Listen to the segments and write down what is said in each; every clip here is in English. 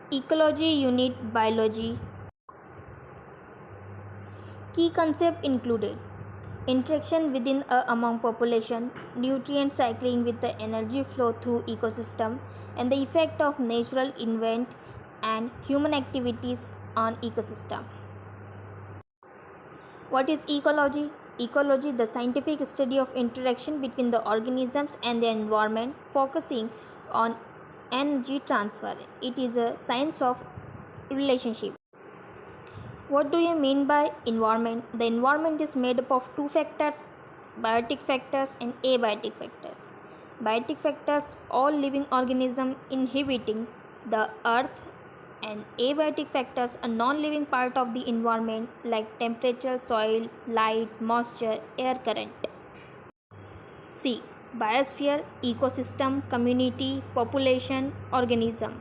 Ecology Unit Biology. Key concept included interaction within a among population, nutrient cycling with the energy flow through ecosystem, and the effect of natural event and human activities on ecosystem. What is ecology? Ecology, the scientific study of interaction between the organisms and the environment, focusing on energy transfer. It is a science of relationship. What do you mean by environment? The environment is made up of two factors, biotic factors and abiotic factors. Biotic factors, all living organisms inhabiting the earth, and abiotic factors, a non-living part of the environment like temperature, soil, light, moisture, air current. C. Biosphere, ecosystem, community, population, organisms.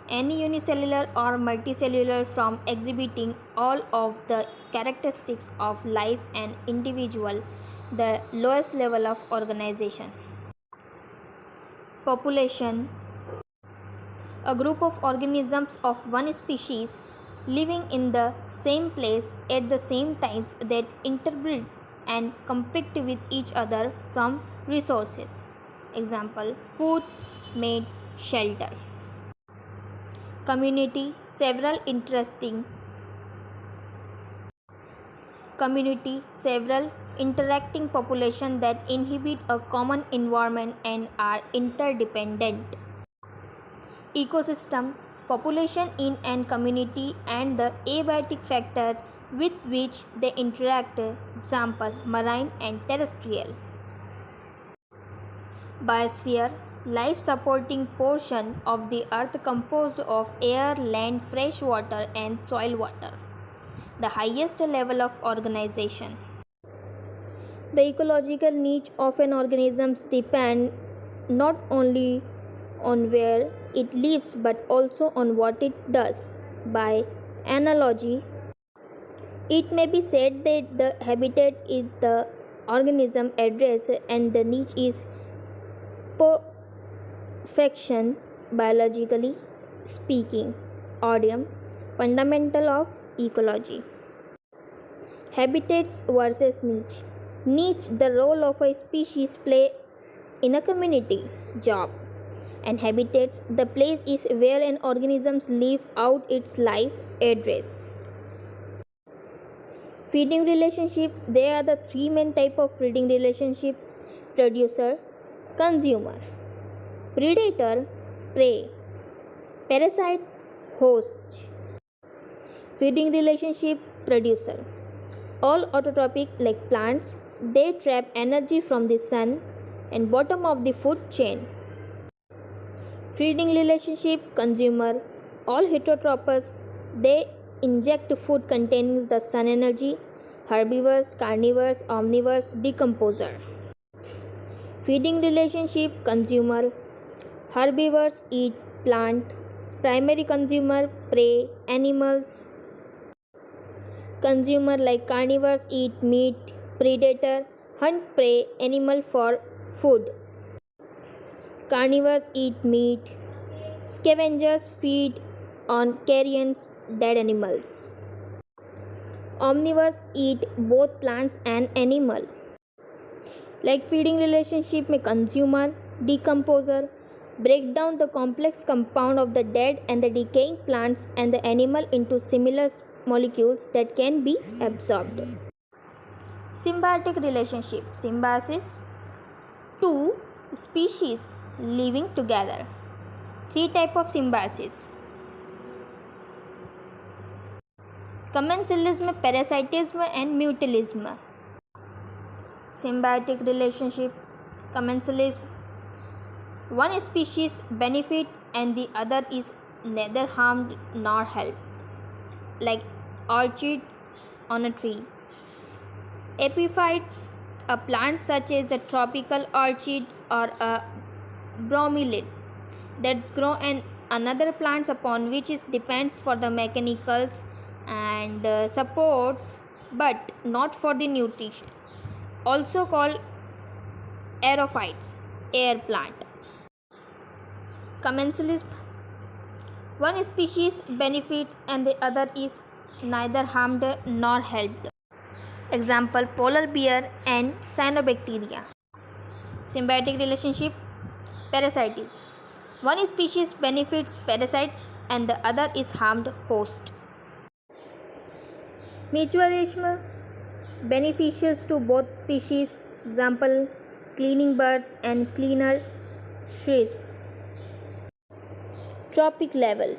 Any unicellular or multicellular form exhibiting all of the characteristics of life and individual, the lowest level of organization. Population, a group of organisms of one species living in the same place at the same times that interbreed and compete with each other from resources. Example: food, mate, shelter. Community, several interacting populations that inhabit a common environment and are interdependent. Ecosystem, population in an community and the abiotic factor with which they interact, example marine and terrestrial. Biosphere, life supporting portion of the earth composed of air, land, fresh water and soil water. The highest level of organization. The ecological niche of an organism depends not only on where it lives but also on what it does. By analogy, it may be said that the habitat is the organism address and the niche is perfection, biologically speaking. Odium, fundamental of ecology. Habitats versus niche. Niche, the role of a species play in a community. Job. And habitats, the place is where an organism live out its life. Address. Feeding relationship, there are the three main type of feeding relationship: producer, consumer, predator, prey, parasite, host. Feeding relationship, producer. All autotrophic like plants, they trap energy from the sun and bottom of the food chain. Feeding relationship, consumer. All heterotrophs, they inject food containing the sun energy. Herbivores, carnivores, omnivores, decomposer. Feeding relationship, consumer. Herbivores eat plant. Primary consumer, prey, animals. Consumer like carnivores eat meat. Predator hunt prey animal for food. Carnivores eat meat. Scavengers feed on carrion dead animals. Omnivores eat both plants and animal. Like feeding relationship में consumer, decomposer break down the complex compound of the dead and the decaying plants and the animal into similar molecules that can be absorbed. Symbiotic relationship, symbiosis, two species living together. Three type of symbiosis: commensalism, parasitism and mutualism. Symbiotic relationship, commensalism, one species benefit and the other is neither harmed nor helped, like orchid on a tree. Epiphytes, a plant such as the tropical orchid or a bromeliad that grow in another plants upon which it depends for the mechanicals and supports but not for the nutrition, also called aerophytes, air plant. Commensalism, One species benefits and the other is neither harmed nor helped. Example, polar bear and cyanobacteria. Symbiotic relationship, parasitism. One species benefits parasites and the other is harmed host. Mutualism, beneficial to both species. Example, cleaning birds and cleaner trees. Trophic level.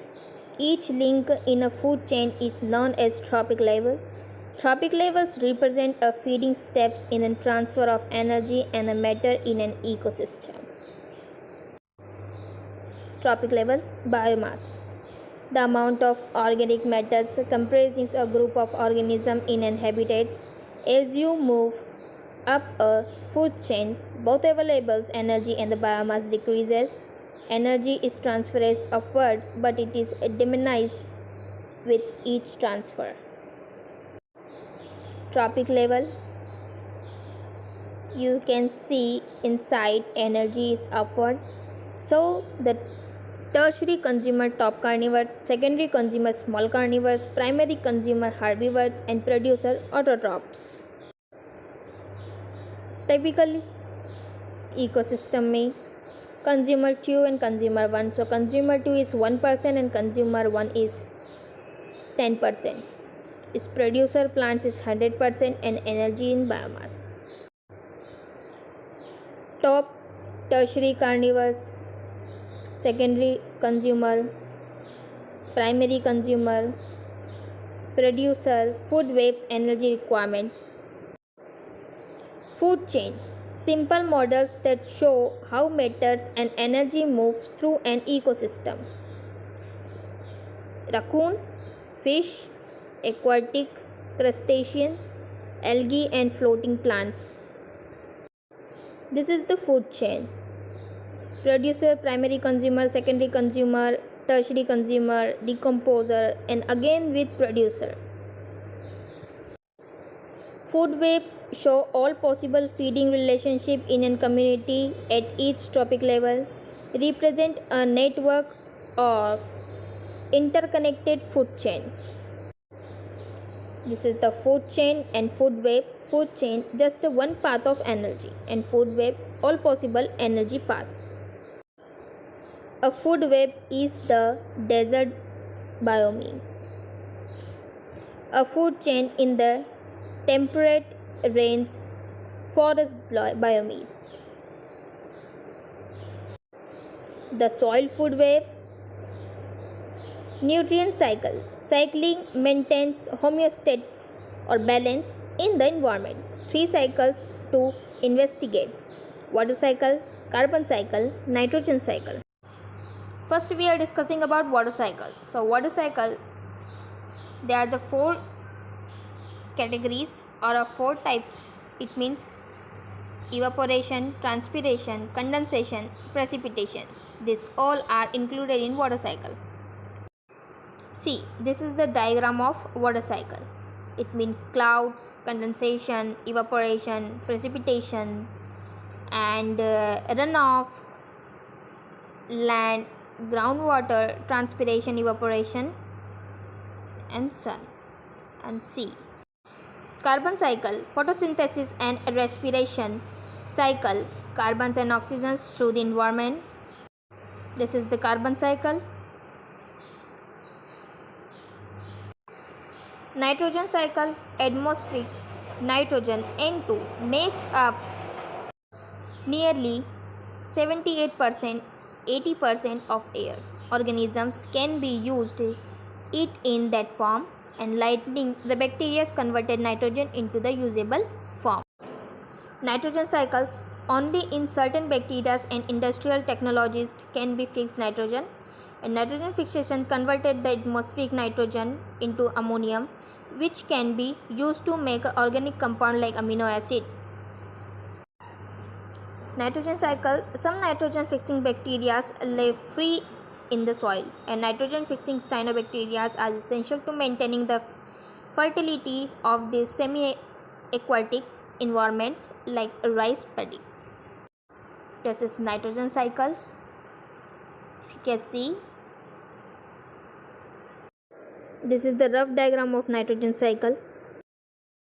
Each link in a food chain is known as trophic level. Trophic levels represent a feeding steps in a transfer of energy and a matter in an ecosystem. Trophic level, biomass. The amount of organic matters comprising a group of organisms in an habitat. As you move up a food chain, both available energy and the biomass decreases. Energy is transferred upward, but it is diminished with each transfer. Trophic level, you can see inside energy is upward. So the tertiary consumer top carnivores, secondary consumer small carnivores, primary consumer herbivores and producer autotrophs. Typically ecosystem में consumer 2 and consumer 1. So consumer 2 is 1% and consumer 1 is 10%. Its producer plants is 100% and energy in biomass. Top tertiary carnivores, secondary consumer, primary consumer, producer, food webs, energy requirements. Food chain, simple models that show how matters and energy moves through an ecosystem. Raccoon, fish, aquatic crustacean, algae and floating plants. This is the food chain. Producer, primary consumer, secondary consumer, tertiary consumer, decomposer and again with producer. Food web show all possible feeding relationship in a community at each trophic level, represent a network of interconnected food chain. This is the food chain and food web. Food chain, just one path of energy, and food web, all possible energy paths. A food web is the desert biome. A food chain in the temperate range forest biomes. The soil food web. Nutrient cycle. Cycling maintains homeostasis or balance in the environment. 3 cycles to investigate: water cycle, carbon cycle, nitrogen cycle. First we are discussing about water cycle. So water cycle, there are the 4 categories or 4 types. It means evaporation, transpiration, condensation, precipitation. These all are included in water cycle. See, this is the diagram of water cycle. It means clouds, condensation, evaporation, precipitation and runoff, land, groundwater, transpiration, evaporation and sun and sea. Carbon cycle, photosynthesis and respiration cycle, carbons and oxygens through the environment. This is the carbon cycle. Nitrogen cycle, atmospheric nitrogen N2 makes up nearly 78%, 80% of air. Organisms can be used it in that form and lightning the bacteria converted nitrogen into the usable form. Nitrogen cycles, only in certain bacteria and industrial technologies can be fixed nitrogen, and nitrogen fixation converted the atmospheric nitrogen into ammonium, which can be used to make an organic compound like amino acid. Nitrogen cycle, some nitrogen fixing bacteria live free in the soil, and nitrogen fixing cyanobacteria are essential to maintaining the fertility of the semi-aquatic environments like rice paddies. This is nitrogen cycles. You can see This is the rough diagram of nitrogen cycle.